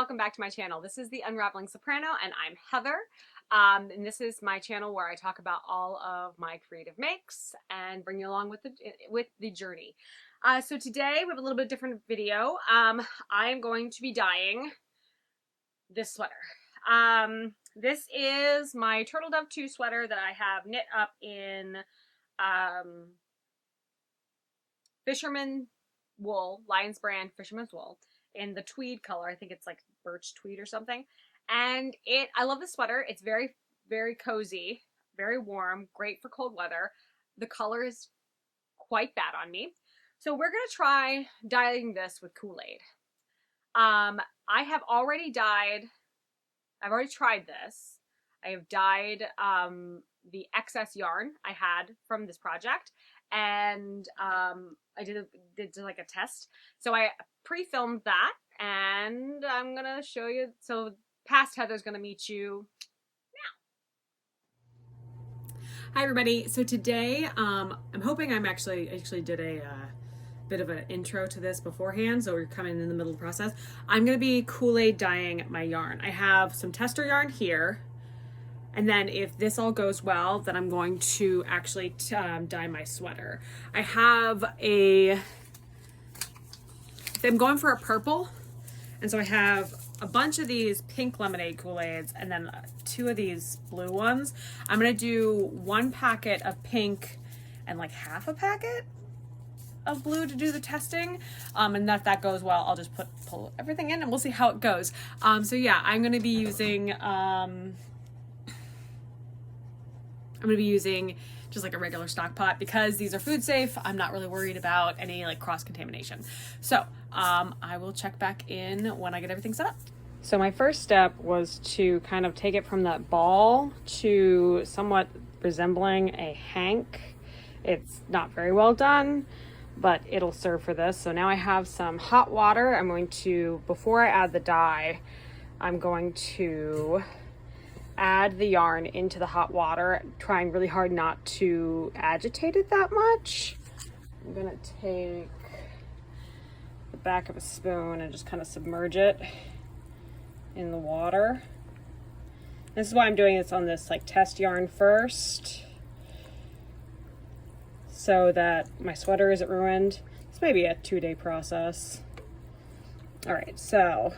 welcome back to my channel. This is the Unraveling Soprano and I'm Heather. And this is my channel where I talk about all of my creative makes and bring you along with the journey. So today we have a little bit different video. I'm going to be dyeing this sweater. This is my Turtle Dove 2 sweater that I have knit up in fisherman wool, Lions brand fisherman's wool, in the tweed color. I think it's like birch tweed or something. And I love the sweater. It's very, very cozy, very warm, great for cold weather. The color is quite bad on me. So we're going to try dyeing this with Kool-Aid. I have already dyed, I've already tried this. I have dyed the excess yarn I had from this project, and I did like a test. So I pre-filmed that, and I'm gonna show you. So past Heather's gonna meet you now. Hi everybody. So today I'm hoping I actually did a bit of an intro to this beforehand, so we're coming in the middle of the process. I'm gonna be Kool-Aid dyeing my yarn. I have some tester yarn here. And then if this all goes well, then I'm going to actually dye my sweater. I'm going for a purple. And so I have a bunch of these pink lemonade Kool-Aids and then 2 of these blue ones. I'm gonna do 1 packet of pink and like half a packet of blue to do the testing. And if that goes well, I'll just pull everything in and we'll see how it goes. So yeah, I'm gonna be using just like a regular stock pot because these are food safe. I'm not really worried about any like cross contamination. So I will check back in when I get everything set up. So my first step was to kind of take it from that ball to somewhat resembling a hank. It's not very well done, but it'll serve for this. So now I have some hot water. I'm going to, before I add the dye, I'm going to add the yarn into the hot water, trying really hard not to agitate it that much. I'm gonna take the back of a spoon and just kind of submerge it in the water. This is why I'm doing this on this like test yarn first, so that my sweater isn't ruined. This may be a 2-day process. All right, so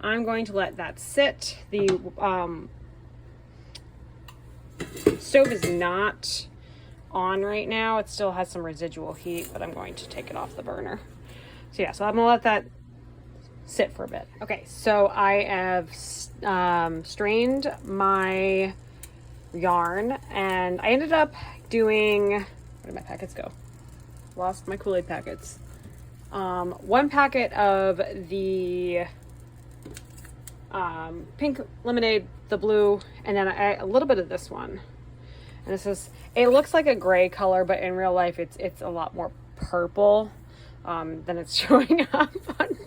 I'm going to let that sit. The stove is not on right now. It still has some residual heat, but I'm going to take it off the burner. So yeah, so I'm gonna let that sit for a bit. Okay, so I have strained my yarn and I ended up doing, where did my packets go? Lost my Kool-Aid packets. 1 packet of the pink lemonade, the blue, and then a little bit of this one. And this is, it looks like a gray color, but in real life it's a lot more purple than it's showing up on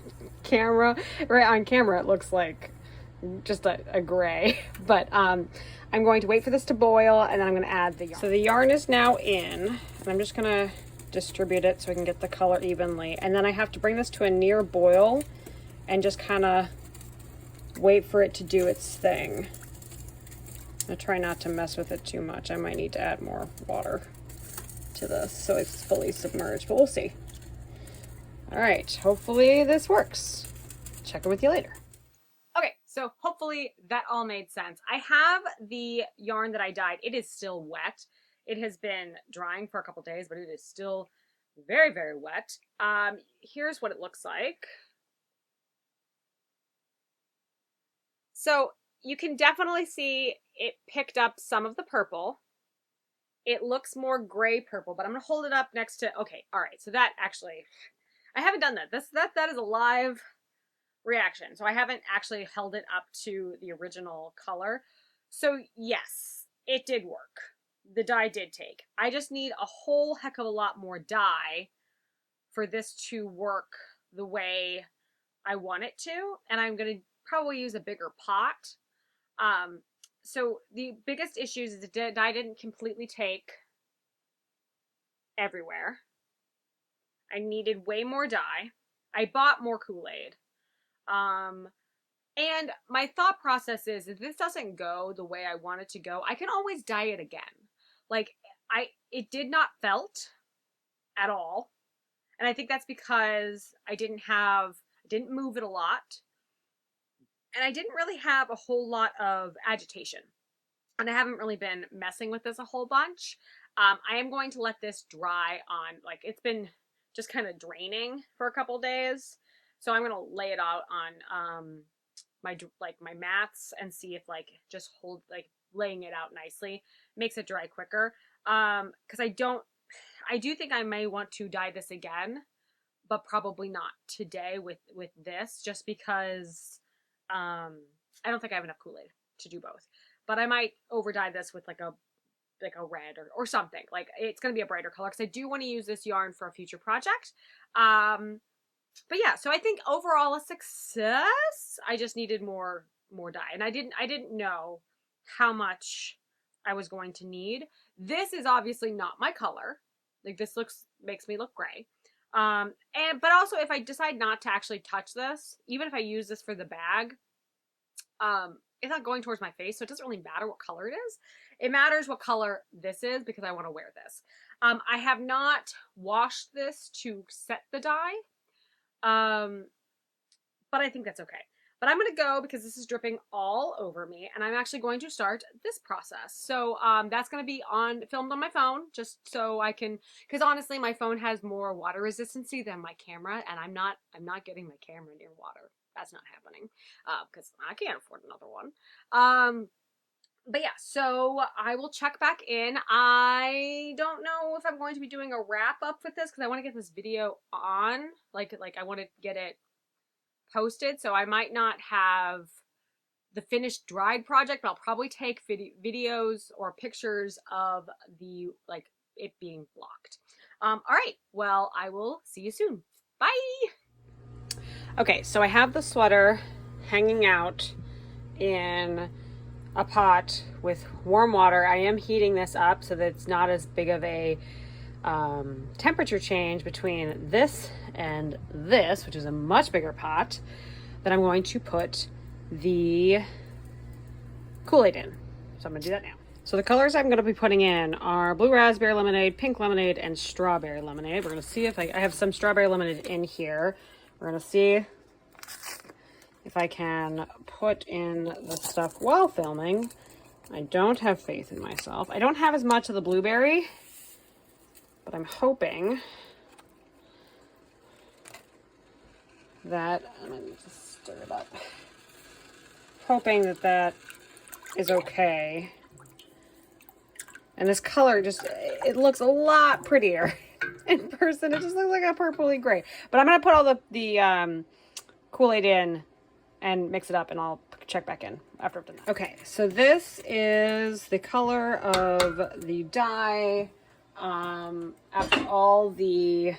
camera. Right on camera it looks like just a gray, but I'm going to wait for this to boil and then I'm going to add the yarn. So the yarn is now in, and I'm just going to distribute it so I can get the color evenly, and then I have to bring this to a near boil and just kind of wait for it to do its thing. I try not to mess with it too much. I might need to add more water to this so it's fully submerged, but we'll see. All right, hopefully this works. Check it with you later. Okay, so hopefully that all made sense. I have the yarn that I dyed. It is still wet. It has been drying for a couple days, but it is still very, very wet. Here's what it looks like. So you can definitely see it picked up some of the purple. It looks more gray purple, but I'm gonna hold it up next to, okay, all right. So that actually, I haven't done that. That is a live reaction. So I haven't actually held it up to the original color. So yes, it did work. The dye did take. I just need a whole heck of a lot more dye for this to work the way I want it to. And I'm gonna probably use a bigger pot. So the biggest issues is the dye didn't completely take everywhere. I needed way more dye. I bought more Kool-Aid. And my thought process is, if this doesn't go the way I want it to go, I can always dye it again. Like, it did not felt at all. And I think that's because I didn't move it a lot. And I didn't really have a whole lot of agitation. And I haven't really been messing with this a whole bunch. I am going to let this dry on, like, it's been just kind of draining for a couple days. So I'm going to lay it out on my mats and see if like just hold like laying it out nicely makes it dry quicker. Because I do think I may want to dye this again, but probably not today with this, just because I don't think I have enough Kool-Aid to do both. But I might over dye this with like a red or something. Like, it's going to be a brighter color because I do want to use this yarn for a future project. But yeah, so I think overall a success. I just needed more dye, and I didn't know how much I was going to need. This is obviously not my color. Like, this makes me look gray. But also, if I decide not to actually touch this, even if I use this for the bag, it's not going towards my face, so it doesn't really matter what color it is. It matters what color this is because I want to wear this. I have not washed this to set the dye, but I think that's okay. But I'm going to go because this is dripping all over me, and I'm actually going to start this process. So that's going to be filmed on my phone, just so I can, because honestly, my phone has more water resistancy than my camera, and I'm not getting my camera near water. That's not happening because I can't afford another one. But yeah, so I will check back in. I don't know if I'm going to be doing a wrap up with this because I want to get this video on. Like I want to get it posted, so I might not have the finished dried project, but I'll probably take videos or pictures of the it being blocked. All right, well, I will see you soon. Bye. Okay, so I have the sweater hanging out in a pot with warm water. I am heating this up so that it's not as big of a temperature change between this and this, which is a much bigger pot, that I'm going to put the Kool-Aid in. So I'm going to do that now. So the colors I'm going to be putting in are blue raspberry lemonade, pink lemonade, and strawberry lemonade. We're going to see if I have some strawberry lemonade in here. We're going to see if I can put in the stuff while filming. I don't have faith in myself. I don't have as much of the blueberry, but I'm hoping that, I'm going to just stir it up, hoping that that is okay. And this color it looks a lot prettier in person. It just looks like a purpley gray. But I'm going to put all the Kool-Aid in and mix it up, and I'll check back in after I've done that. Okay, so this is the color of the dye after all the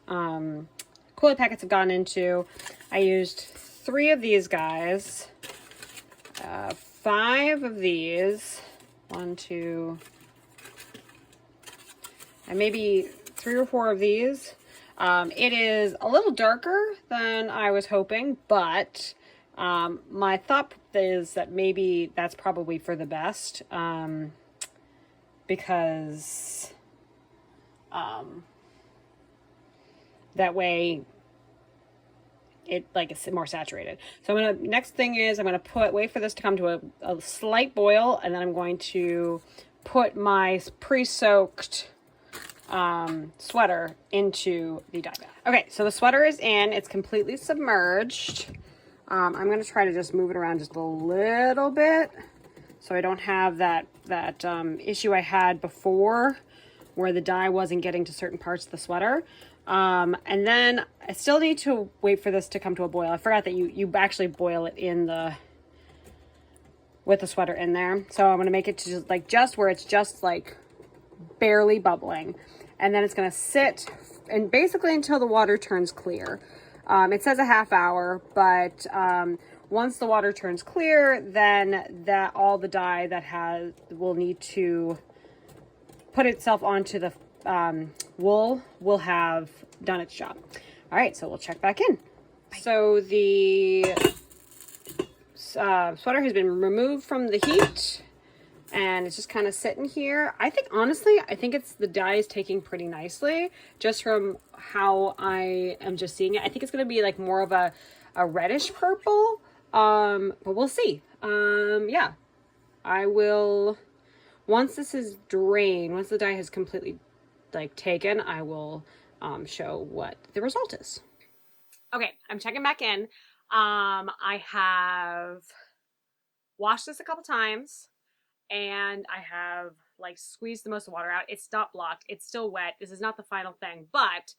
Kool-Aid packets have gone into. I used 3 of these guys, 5 of these, 1, 2, and maybe 3 or 4 of these. It is a little darker than I was hoping, but my thought is that maybe that's probably for the best, because that way it's more saturated. So next thing is I'm gonna wait for this to come to a slight boil, and then I'm going to put my pre-soaked sweater into the dye bath. Okay, so the sweater is in, it's completely submerged. I'm going to try to just move it around just a little bit so I don't have that issue I had before where the dye wasn't getting to certain parts of the sweater. And then I still need to wait for this to come to a boil. I forgot that you actually boil it with the sweater in there. So I'm going to make it to just where it's just barely bubbling. And then it's going to sit and basically until the water turns clear. It says a half hour, but once the water turns clear, then all the dye will need to put itself onto the wool will have done its job. All right, so we'll check back in. So the sweater has been removed from the heat, and it's just kind of sitting here. I think, honestly, I think the dye is taking pretty nicely just from how I am just seeing it. I think it's going to be like more of a reddish purple, but we'll see. Yeah, I will, once this is drained, once the dye has completely like taken, I will show what the result is. Okay, I'm checking back in. I have washed this a couple times, and I have like squeezed the most of the water out. It's not blocked. It's still wet. This is not the final thing, but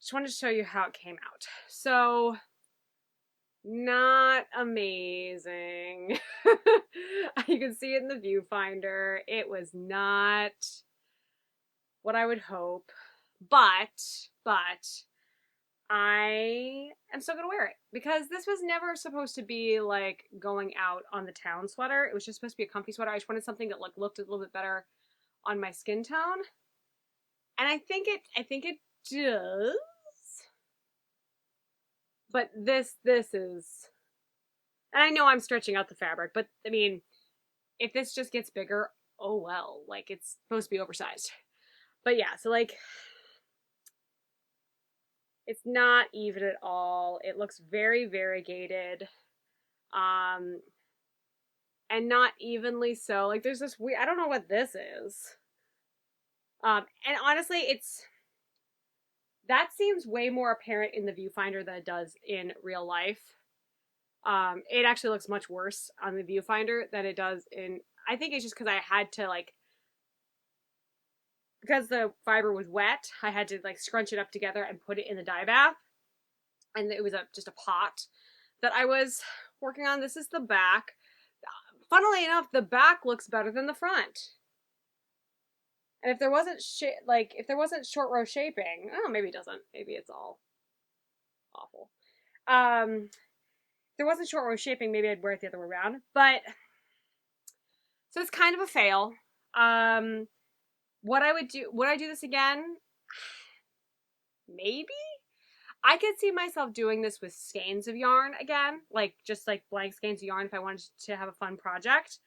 just wanted to show you how it came out. So, not amazing. You can see it in the viewfinder. It was not what I would hope, but I am still gonna wear it because this was never supposed to be like going out on the town sweater. It was just supposed to be a comfy sweater. I just wanted something that like looked a little bit better on my skin tone, and I think it does. But this is, and I know I'm stretching out the fabric, but I mean, if this just gets bigger, oh well. Like, it's supposed to be oversized. But yeah, so like, it's not even at all. It looks very variegated. And not evenly so. Like, there's this weird, I don't know what this is. And honestly, that seems way more apparent in the viewfinder than it does in real life. It actually looks much worse on the viewfinder than it does in, I think it's just because I had to like, because the fiber was wet, I had to like scrunch it up together and put it in the dye bath. And it was just a pot that I was working on. This is the back. Funnily enough, the back looks better than the front. And if there wasn't if there wasn't short row shaping, oh, maybe it doesn't. Maybe it's all awful. If there wasn't short row shaping, maybe I'd wear it the other way around. But so it's kind of a fail. Would I do this again? Maybe. I could see myself doing this with skeins of yarn again, like just like blank skeins of yarn if I wanted to have a fun project.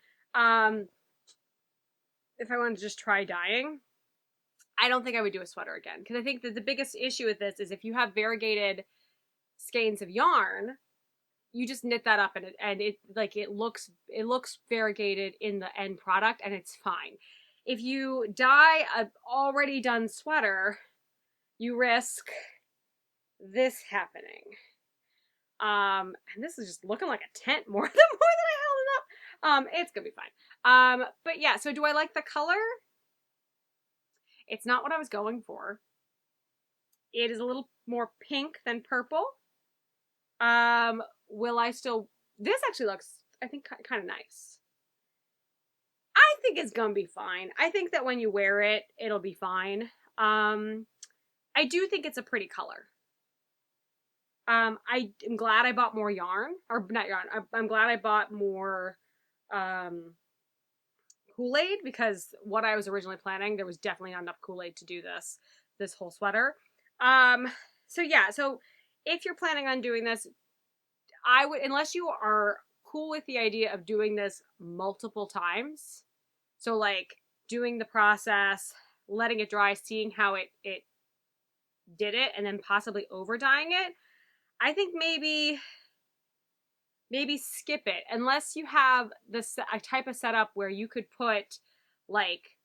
If I wanted to just try dyeing, I don't think I would do a sweater again, because I think that the biggest issue with this is if you have variegated skeins of yarn, you just knit that up and it looks variegated in the end product, and it's fine. If you dye a already done sweater, you risk this happening. And this is just looking like a tent more than I held it up. It's gonna be fine. But yeah, so do I like the color? It's not what I was going for. It is a little more pink than purple. Will I still, this actually looks, I think, kind of nice. I think it's gonna be fine. I think that when you wear it, it'll be fine. I do think it's a pretty color. I am glad I bought more yarn, or not yarn. I'm glad I bought more Kool-Aid, because what I was originally planning, there was definitely not enough Kool-Aid to do this whole sweater. So yeah, so if you're planning on doing this, I would, unless you are cool with the idea of doing this multiple times, so like doing the process, letting it dry, seeing how it did it, and then possibly over dyeing it, I think maybe skip it, unless you have a type of setup where you could put like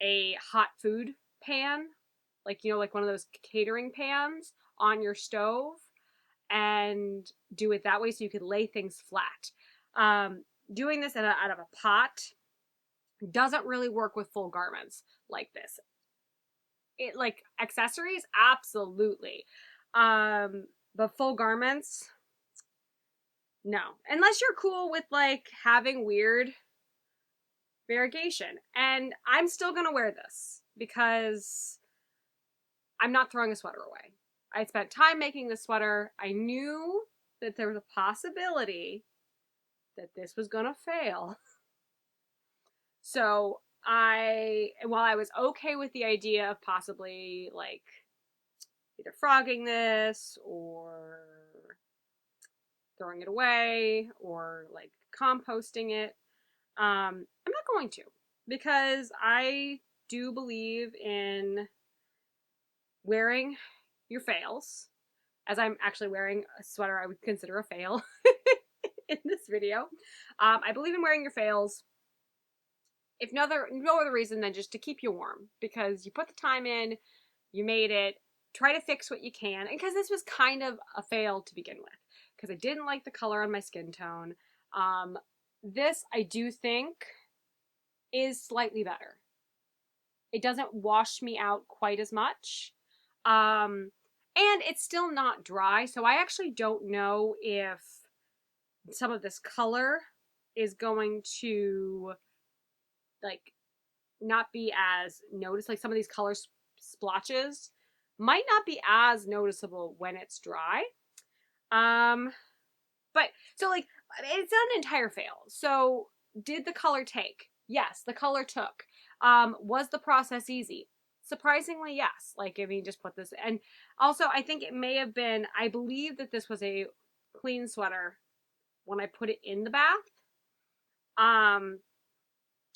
a hot food pan, like, you know, like one of those catering pans on your stove, and do it that way so you could lay things flat. Doing this out of a pot doesn't really work with full garments like this. It, like accessories, absolutely. But full garments, no. Unless you're cool with like having weird variegation. And I'm still gonna wear this because I'm not throwing a sweater away. I spent time making this sweater. I knew that there was a possibility that this was gonna fail. So while I was okay with the idea of possibly like either frogging this or throwing it away or like composting it. I'm not going to, because I do believe in wearing your fails, as I'm actually wearing a sweater I would consider a fail in this video. I believe in wearing your fails, if no other reason than just to keep you warm, because you put the time in, you made it, try to fix what you can. And because this was kind of a fail to begin with, because I didn't like the color on my skin tone. This I do think is slightly better. It doesn't wash me out quite as much. And it's still not dry, so I actually don't know if some of this color is going to like not be as noticed. Like some of these color splotches might not be as noticeable when it's dry. But so like it's not an entire fail. So did the color take? Yes, the color took. Was the process easy? Surprisingly, yes. Like, I mean, just put this, and also I think it may have been, I believe that this was a clean sweater when I put it in the bath.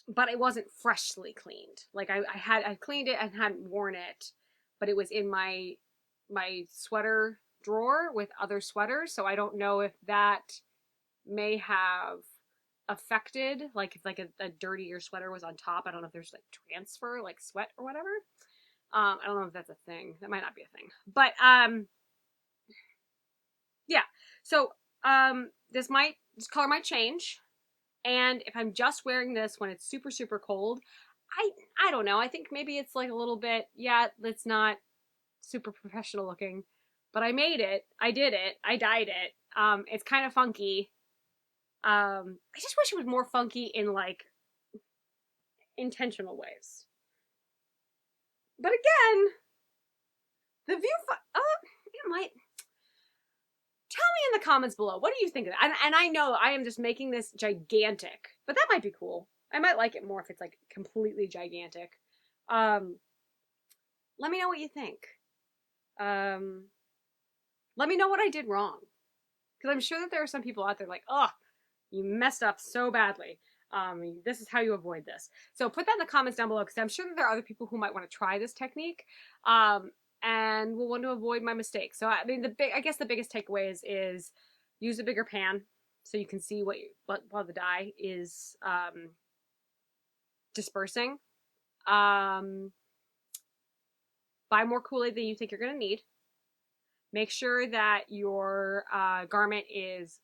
But it wasn't freshly cleaned. Like I cleaned it and hadn't worn it, but it was in my sweater drawer with other sweaters. So I don't know if that may have affected, like if like a dirtier sweater was on top. I don't know if there's like transfer, like sweat or whatever. I don't know if that's a thing. That might not be a thing. But yeah. So this color might change. And if I'm just wearing this when it's super, super cold, I don't know. I think maybe it's like a little bit, yeah, it's not super professional looking, but I made it. I did it. I dyed it. It's kind of funky. I just wish it was more funky in like intentional ways. But again, the view, it might. Tell me in the comments below, what do you think of it? And I know I am just making this gigantic, but that might be cool. I might like it more if it's like completely gigantic. Let me know what you think. Let me know what I did wrong, because I'm sure that there are some people out there like, oh, you messed up so badly. This is how you avoid this. So put that in the comments down below, because I'm sure that there are other people who might want to try this technique. And will want to avoid my mistakes. So I mean, I guess the biggest takeaways is use a bigger pan so you can see while the dye is dispersing. Buy more Kool-Aid than you think you're going to need. Make sure that your garment is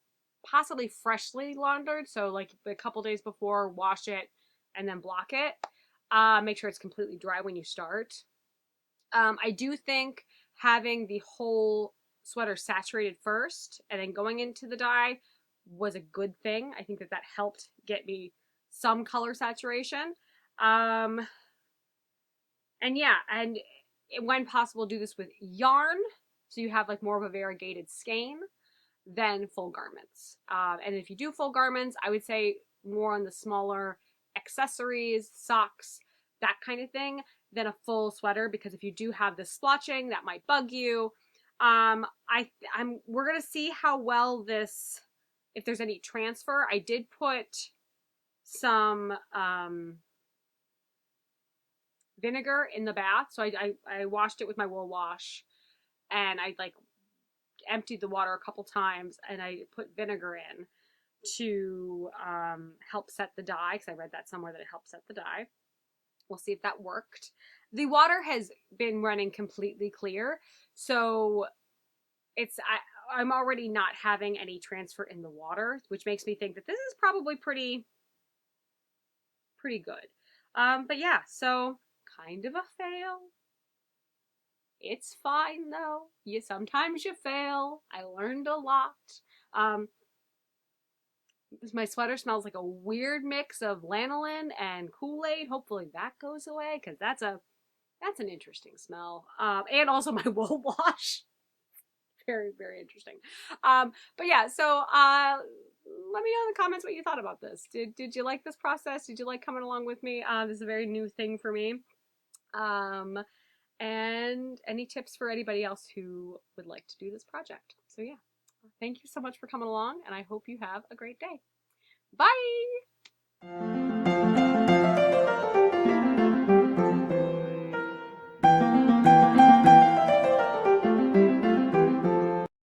possibly freshly laundered, so like a couple days before, wash it and then block it. Make sure it's completely dry when you start. I do think having the whole sweater saturated first and then going into the dye was a good thing. I think that helped get me some color saturation. And yeah, and when possible, do this with yarn, so you have like more of a variegated skein than full garments. And if you do full garments, I would say more on the smaller accessories, socks, that kind of thing, than a full sweater, because if you do have this splotching, that might bug you. We're gonna see how well this, if there's any transfer. I did put some vinegar in the bath, so I washed it with my wool wash, and I like emptied the water a couple times, and I put vinegar in to help set the dye, because I read that somewhere that it helps set the dye. We'll see if that worked. The water has been running completely clear, so I'm already not having any transfer in the water, which makes me think that this is probably pretty good. But yeah, so kind of a fail. It's fine though. Sometimes you fail. I learned a lot. My sweater smells like a weird mix of lanolin and Kool-Aid. Hopefully that goes away, because that's an interesting smell. And also my wool wash. Very, very interesting. But yeah, so let me know in the comments what you thought about this. Did you like this process? Did you like coming along with me? This is a very new thing for me. And any tips for anybody else who would like to do this project. So yeah, thank you so much for coming along, and I hope you have a great day. Bye!